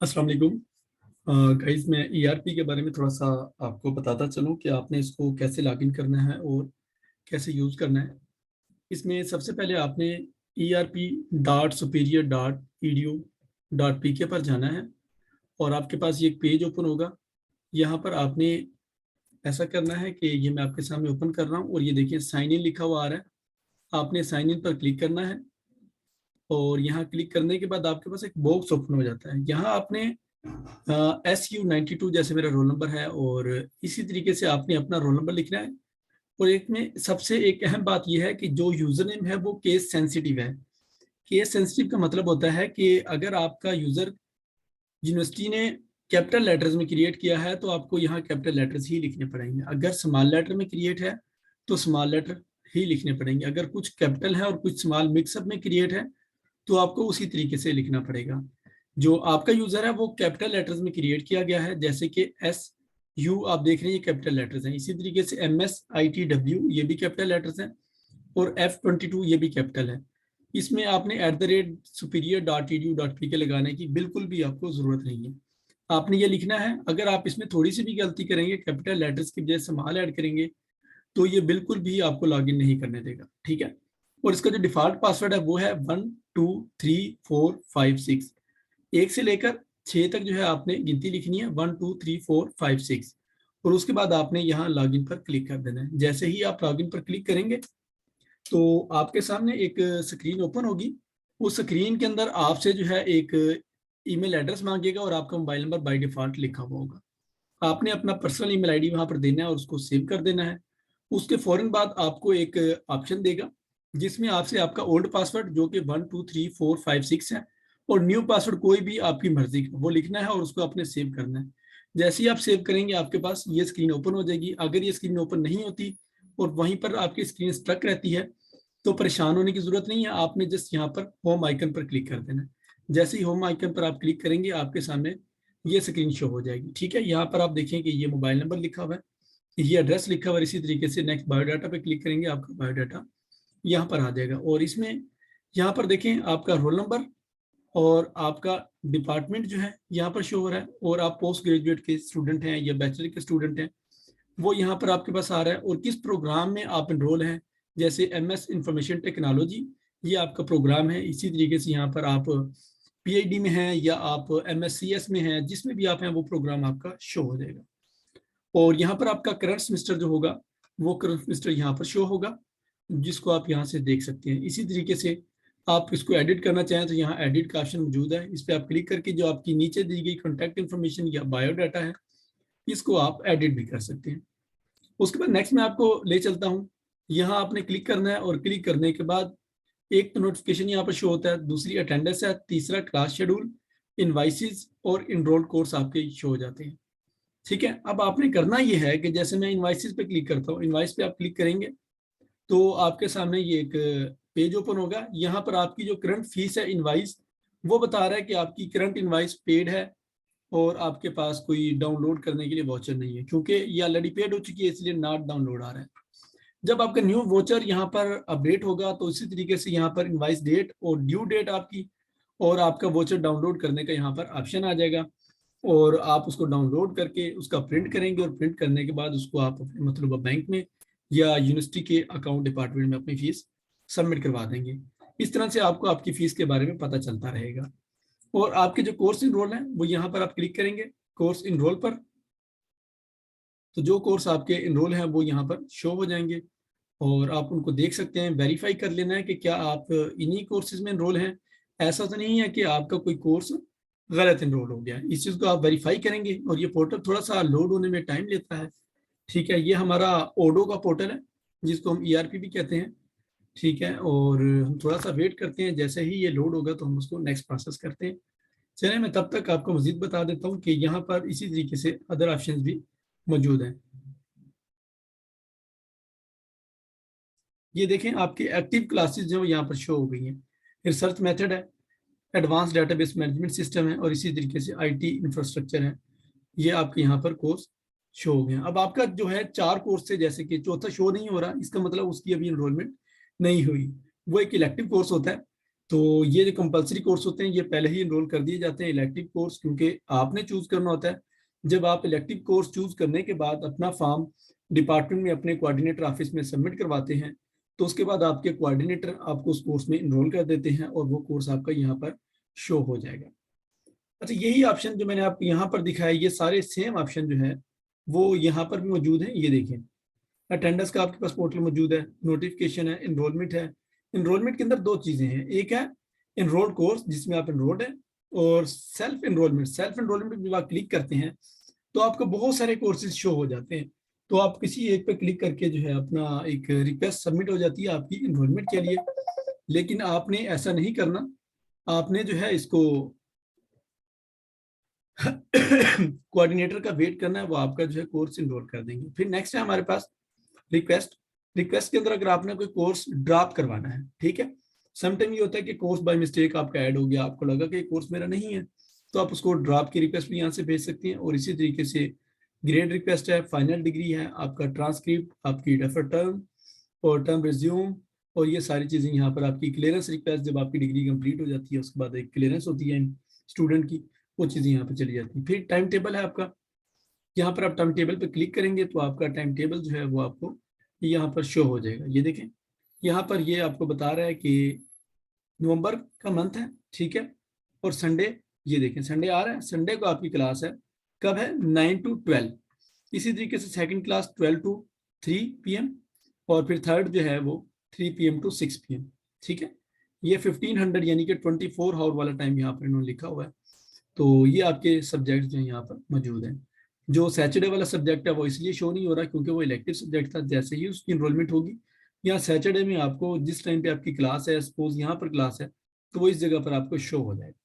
अस्सलाम वालेकुम गाइस। मैं ईआरपी के बारे में थोड़ा सा आपको बताता चलूं कि आपने इसको कैसे लॉगिन करना है और कैसे यूज़ करना है। इसमें सबसे पहले आपने erp.superior.edu.pk पर जाना है और आपके पास ये एक पेज ओपन होगा। यहाँ पर आपने ऐसा करना है कि ये मैं आपके सामने ओपन कर रहा हूँ और ये देखिए साइन इन लिखा हुआ आ रहा है। आपने साइन इन पर क्लिक करना है और यहाँ क्लिक करने के बाद आपके पास एक बॉक्स ओपन हो जाता है। यहाँ आपने SU92 जैसे मेरा रोल नंबर है और इसी तरीके से आपने अपना रोल नंबर लिखना है। और एक में सबसे एक अहम बात यह है कि जो यूजर नेम है वो केस सेंसिटिव है। केस सेंसिटिव का मतलब होता है कि अगर आपका यूजर यूनिवर्सिटी ने कैपिटल लेटर्स में क्रिएट किया है तो आपको यहाँ कैपिटल लेटर्स ही लिखने पड़ेंगे। अगर स्मॉल लेटर में क्रिएट है तो स्मॉल लेटर ही लिखने पड़ेंगे। अगर कुछ कैपिटल है और कुछ स्मॉल मिक्सअप में क्रिएट है तो आपको उसी तरीके से लिखना पड़ेगा। जो आपका यूजर है वो कैपिटल लेटर्स में क्रिएट किया गया है, जैसे कि SU आप देख रहे हैं ये कैपिटल लेटर्स हैं। इसी तरीके से MSITW ये भी कैपिटल लेटर्स हैं और F22 ये भी कैपिटल है। इसमें आपने @superior.edu.pk लगाने की बिल्कुल भी आपको जरूरत नहीं है। आपने ये लिखना है। अगर आप इसमें थोड़ी सी भी गलती करेंगे, कैपिटल लेटर्स की वजह से स्मॉल ऐड करेंगे, तो ये बिल्कुल भी आपको लॉगिन नहीं करने देगा। ठीक है। और इसका जो डिफॉल्ट पासवर्ड है वो है 1 2 3 4 5 6। एक से लेकर 6 तक जो है आपने गिनती लिखनी है, 1 2 3 4 5 6। और उसके बाद आपने यहाँ लॉगिन पर क्लिक कर देना है। जैसे ही आप लॉगिन पर क्लिक करेंगे तो आपके सामने एक स्क्रीन ओपन होगी। उस स्क्रीन के अंदर आपसे जो है एक ईमेल एड्रेस मांगेगा और आपका मोबाइल नंबर बाय डिफॉल्ट लिखा हुआ होगा। आपने अपना पर्सनल ईमेल आईडी वहां पर देना है और उसको सेव कर देना है। उसके फौरन बाद आपको एक ऑप्शन देगा जिसमें आपसे आपका ओल्ड पासवर्ड जो कि 1 2 3 4 5 6 है और न्यू पासवर्ड कोई भी आपकी मर्जी का वो लिखना है और उसको आपने सेव करना है। जैसे ही आप सेव करेंगे आपके पास ये स्क्रीन ओपन हो जाएगी। अगर ये स्क्रीन ओपन नहीं होती और वहीं पर आपकी स्क्रीन स्ट्रक रहती है तो परेशान होने की जरूरत नहीं है। आपने जस्ट यहाँ पर होम आइकन पर क्लिक कर देना है। जैसे ही होम आइकन पर आप क्लिक करेंगे आपके सामने ये स्क्रीन शो हो जाएगी। ठीक है। यहाँ पर आप देखें कि ये मोबाइल नंबर लिखा हुआ है, ये एड्रेस लिखा हुआ है। इसी तरीके से नेक्स्ट बायोडाटा पे क्लिक करेंगे, आपका बायोडाटा यहाँ पर आ जाएगा। और इसमें यहाँ पर देखें आपका रोल नंबर और आपका डिपार्टमेंट जो है यहाँ पर शो हो रहा है और आप पोस्ट ग्रेजुएट के स्टूडेंट हैं या बैचलर के स्टूडेंट हैं वो यहाँ पर आपके पास आ रहा है। और किस प्रोग्राम में आप इनरोल हैं, जैसे MS इंफॉर्मेशन टेक्नोलॉजी ये आपका प्रोग्राम है। इसी तरीके से यहाँ पर आप PhD में हैं या आप MSCS में हैं, जिसमें भी आप हैं वो प्रोग्राम आपका शो हो जाएगा। और यहाँ पर आपका करंट सेमेस्टर जो होगा वो करंट सेमेस्टर यहाँ पर शो होगा, जिसको आप यहाँ से देख सकते हैं। इसी तरीके से आप इसको एडिट करना चाहें तो यहाँ एडिट का ऑप्शन मौजूद है। इस पर आप क्लिक करके जो आपकी नीचे दी गई कॉन्टैक्ट इन्फॉर्मेशन या बायोडाटा है इसको आप एडिट भी कर सकते हैं। उसके बाद नेक्स्ट मैं आपको ले चलता हूँ। यहाँ आपने क्लिक करना है और क्लिक करने के बाद एक तो नोटिफिकेशन यहाँ पर शो होता है, दूसरी अटेंडेंस है, तीसरा क्लास शेड्यूल, इनवाइसेस और इनरोल्ड कोर्स आपके शो हो जाते हैं। ठीक है। अब आपने करना ये है कि जैसे मैं इनवाइसेस पे क्लिक करता हूँ, इनवाइस पे आप क्लिक करेंगे तो आपके सामने ये एक पेज ओपन होगा। यहाँ पर आपकी जो करंट फीस है इनवाइस वो बता रहा है कि आपकी करंट इनवाइस पेड है और आपके पास कोई डाउनलोड करने के लिए वॉचर नहीं है, क्योंकि ये ऑलरेडी पेड हो चुकी है इसलिए नॉट डाउनलोड आ रहा है। जब आपका न्यू वोचर यहाँ पर अपडेट होगा तो इसी तरीके से यहाँ पर इनवाइस डेट और ड्यू डेट आपकी और आपका वोचर डाउनलोड करने का यहाँ पर ऑप्शन आ जाएगा और आप उसको डाउनलोड करके उसका प्रिंट करेंगे और प्रिंट करने के बाद उसको आप अपने मतलब बैंक में या यूनिवर्सिटी के अकाउंट डिपार्टमेंट में अपनी फीस सबमिट करवा देंगे। इस तरह से आपको आपकी फीस के बारे में पता चलता रहेगा। और आपके जो कोर्स इनरोल है वो यहाँ पर आप क्लिक करेंगे कोर्स इनरोल पर, तो जो कोर्स आपके इनरोल हैं वो यहाँ पर शो हो जाएंगे और आप उनको देख सकते हैं। वेरीफाई कर लेना है कि क्या आप इन्हीं कोर्सेज में इनरोल हैं। ऐसा तो नहीं है कि आपका कोई कोर्स गलत इनरोल हो गया। इस चीज़ को आप वेरीफाई करेंगे और ये पोर्टल थोड़ा सा लोड होने में टाइम लेता है। ठीक है। ये हमारा ओडो का पोर्टल है जिसको हम ERP भी कहते हैं। ठीक है। और हम थोड़ा सा वेट करते हैं, जैसे ही ये लोड होगा तो हम उसको नेक्स्ट प्रोसेस करते हैं। चलिए मैं तब तक आपको मजीद बता देता हूँ कि यहाँ पर इसी तरीके से अदर ऑप्शंस भी मौजूद हैं। ये देखें आपकी एक्टिव क्लासेस जो यहाँ पर शो हो गई हैं। रिसर्च मेथड है, एडवांस डेटाबेस मैनेजमेंट सिस्टम है और इसी तरीके से IT इंफ्रास्ट्रक्चर है। ये आपके यहाँ पर कोर्स शो हो गए हैं। अब आपका जो है 4 कोर्स से जैसे कि चौथा शो नहीं हो रहा, इसका मतलब उसकी अभी इनरोलमेंट नहीं हुई। वो एक इलेक्टिव कोर्स होता है तो ये जो कंपलसरी कोर्स होते हैं ये पहले ही इनरोल कर दिए जाते हैं इलेक्टिव कोर्स, क्योंकि आपने चूज करना होता है। जब आप इलेक्टिव कोर्स चूज करने के बाद अपना फॉर्म डिपार्टमेंट में अपने कोऑर्डिनेटर ऑफिस में सबमिट करवाते हैं, तो उसके बाद आपके कोऑर्डिनेटर आपको उस कोर्स में इनरोल कर देते हैं और वो कोर्स आपका यहाँ पर शो हो जाएगा। अच्छा, यही ऑप्शन जो मैंने आपको यहाँ पर दिखाया, ये सारे सेम ऑप्शन जो है वो यहाँ पर भी मौजूद है। ये देखें, अटेंडेंस का आपके पास पोर्टल मौजूद है, नोटिफिकेशन है, इनरोलमेंट है। इनरोलमेंट के अंदर दो चीजें हैं, एक है इनरोल्ड कोर्स जिसमें आप इनरोल्ड हैं, और सेल्फ इनरोलमेंट। सेल्फ इनरोलमेंट जब आप क्लिक करते हैं तो आपको बहुत सारे कोर्सेज शो हो जाते हैं। तो आप किसी एक पे क्लिक करके जो है अपना एक रिक्वेस्ट सबमिट हो जाती है आपकी इनरोलमेंट के लिए। लेकिन आपने ऐसा नहीं करना, आपने जो है इसको कोऑर्डिनेटर का वेट करना है, वो आपका जो है कोर्स इनरोल कर देंगे। फिर नेक्स्ट है हमारे पास रिक्वेस्ट। रिक्वेस्ट के अंदर अगर आपने कोई कोर्स ड्रॉप करवाना है, ठीक है, समटाइम ये होता है कि कोर्स बाय मिस्टेक आपका ऐड हो गया, आपको लगा कि कोर्स मेरा नहीं है, तो आप उसको ड्रॉप की रिक्वेस्ट भी यहाँ से भेज सकती हैं। और इसी तरीके से ग्रेड रिक्वेस्ट है, फाइनल डिग्री है, आपका ट्रांसक्रिप्ट, आपकी डेफर टर्म और टर्म रिज्यूम, और ये सारी चीजें यहाँ पर आपकी क्लियरेंस रिक्वेस्ट, जब आपकी डिग्री कंप्लीट हो जाती है उसके बाद एक क्लियरेंस होती है स्टूडेंट की, वो चीजें यहाँ पर चली जाती है। फिर टाइम टेबल है आपका, यहाँ पर आप टाइम टेबल पे क्लिक करेंगे तो आपका टाइम टेबल जो है वो आपको यहाँ पर शो हो जाएगा। ये देखें, यहाँ पर ये आपको बता रहा है कि नवंबर का मंथ है, ठीक है, और संडे, ये देखें संडे आ रहा है, संडे को आपकी क्लास है, कब है, 9 to 12। इसी तरीके से सेकंड क्लास 12 to 3 PM, और फिर थर्ड जो है वो 3 PM to 6 PM, ठीक है। ये 1500 यानी कि 24 आवर वाला टाइम यहाँ पर इन्होंने लिखा हुआ है। तो ये आपके सब्जेक्ट जो यहाँ पर मौजूद हैं। जो सैटरडे वाला सब्जेक्ट है वो इसलिए शो नहीं हो रहा क्योंकि वो इलेक्टिव सब्जेक्ट था। जैसे ही उसकी इनरोलमेंट होगी, यहाँ सैटरडे में आपको जिस टाइम पे आपकी क्लास है, सपोज यहाँ पर क्लास है, तो वो इस जगह पर आपको शो हो जाएगा।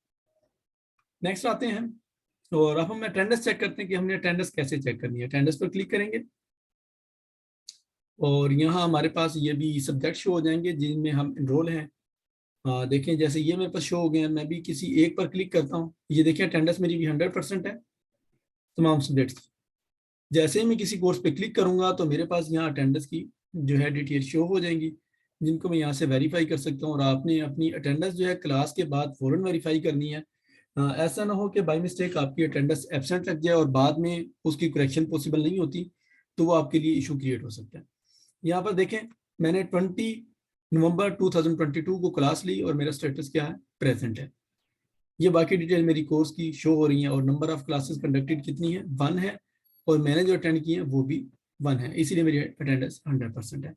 नेक्स्ट आते हैं, और अब हम अटेंडेंस चेक करते हैं कि हमने अटेंडेंस कैसे चेक करनी है। अटेंडेंस पर क्लिक करेंगे और यहाँ हमारे पास ये भी सब्जेक्ट शो हो जाएंगे जिनमें हम इनरोल हैं। देखें, जैसे ये मेरे पास शो हो गए हैं, मैं भी किसी एक पर क्लिक करता हूँ, ये देखें अटेंडेंस मेरी भी 100% है तमाम सब्जेक्ट्स। जैसे ही मैं किसी कोर्स पे क्लिक करूंगा तो मेरे पास यहाँ अटेंडेंस की जो है डिटेल शो हो जाएंगी, जिनको मैं यहाँ से वेरीफाई कर सकता हूँ। और आपने अपनी अटेंडेंस जो है क्लास के बाद फौरन वेरीफाई करनी है। ऐसा ना हो कि बाय मिस्टेक आपकी अटेंडेंस एब्सेंट लग जाए और बाद में उसकी करेक्शन पॉसिबल नहीं होती, तो वो आपके लिए इशू क्रिएट हो सकता है। यहाँ पर देखें, मैंने 20 नवंबर 2022 को क्लास ली और मेरा स्टेटस क्या है, प्रेजेंट है। ये बाकी डिटेल मेरी कोर्स की शो हो रही है, और नंबर ऑफ क्लासेस कंडक्टेड कितनी है, 1 है, और मैंने जो अटेंड किए हैं वो भी 1 है, इसीलिए मेरी अटेंडेंस 100% है।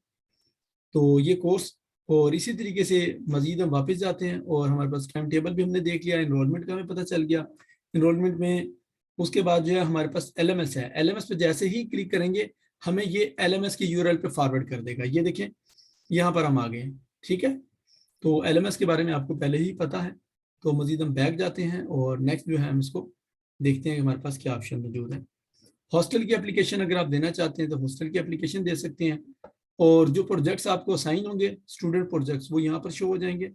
तो ये कोर्स, और इसी तरीके से मजीद हम वापस जाते हैं और हमारे पास टाइम टेबल भी हमने देख लिया, इनरोलमेंट का हमें पता चल गया। इनरोलमेंट में उसके बाद जो है हमारे पास LMS है। LMS पे जैसे ही क्लिक करेंगे हमें ये LMS के URL पे फॉरवर्ड कर देगा। ये देखें, यहाँ पर हम आ गए हैं, ठीक है। तो LMS के बारे में आपको पहले ही पता है। तो मजीद हम बैक जाते हैं और नेक्स्ट जो है हम इसको देखते हैं कि हमारे पास क्या ऑप्शन मौजूद है। हॉस्टल की एप्लीकेशन अगर आप देना चाहते हैं तो हॉस्टल की एप्लीकेशन दे सकते हैं, और जो प्रोजेक्ट्स आपको असाइन होंगे स्टूडेंट प्रोजेक्ट्स वो यहाँ पर शो हो जाएंगे।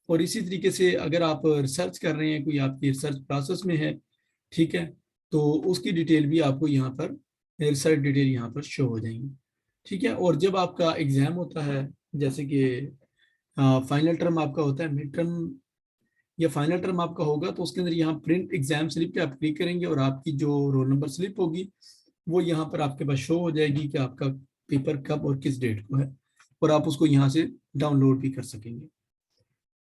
और इसी तरीके से अगर आप रिसर्च कर रहे हैं, कोई आपकी रिसर्च प्रोसेस में है, ठीक है, तो उसकी डिटेल भी आपको यहाँ पर, रिसर्च डिटेल यहाँ पर शो हो जाएंगी, ठीक है। और जब आपका एग्जाम होता है, जैसे कि फाइनल टर्म आपका होता है, मिड टर्म या फाइनल टर्म आपका होगा, तो उसके अंदर यहाँ प्रिंट एग्जाम स्लिप पे आप क्लिक करेंगे और आपकी जो रोल नंबर स्लिप होगी वो यहाँ पर आपके पास शो हो जाएगी कि आपका पेपर कब और किस डेट को है, और आप उसको यहाँ से डाउनलोड भी कर सकेंगे।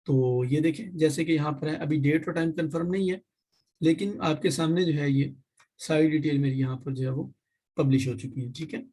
तो ये देखें, जैसे कि यहाँ पर है, अभी डेट और टाइम कंफर्म नहीं है, लेकिन आपके सामने जो है ये सारी डिटेल मेरी यहाँ पर जो है वो पब्लिश हो चुकी है, ठीक है।